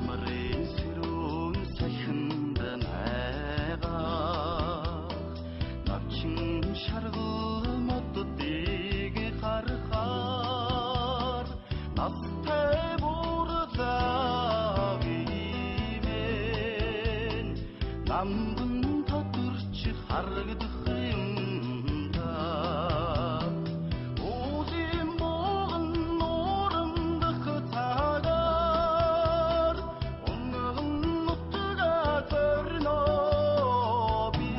Амрын сэрүүн сахинд найгаа навчин шаргал моддыг харахаар настай бууралаа гимэн намдан тодорч харагдах юм да уулын моон нуурандах цагаар унган нутгаа зорноо би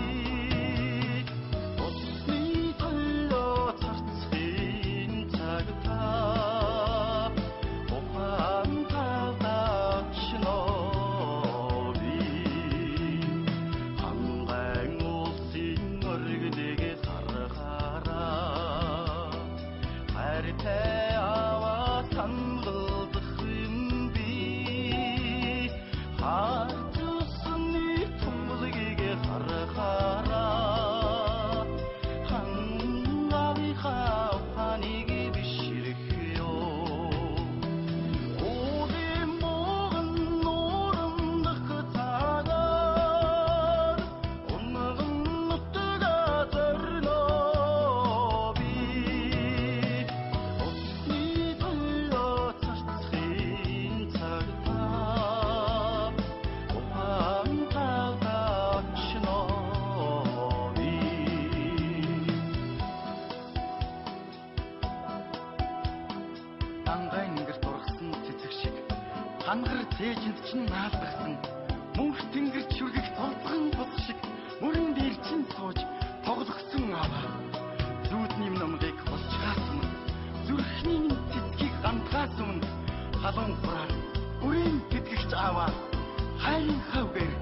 усны төлөө царцхийн цагтаа ухаан тавдагчноо би хангайн улсын өргөнийг харахаараа хайртай аваа сангалдах юм би хартусны тумлыгийг харахаараа хангалихаа ухааныг бишрэхё уулын моон нуурандах цагаар унган нутгаа зорноо би усны төлөө царцхийн цагтаа ухаан тавдагчноо би дангай ингэр дургасан цэцэг шиг хангар цээжинд чинь наалдагсан мөнх тэнгэр чүргэх тулцхан бус шиг мөрөн дээр чинь сууж тоглогсон аваа зүүдний номгийг болчгаас өмнө зүрхний цэцгийг гантгаас өмнө халуун хураар үрийн тэтгэгч аваа хайрын хавгэр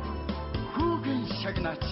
хүүгэн шагнаач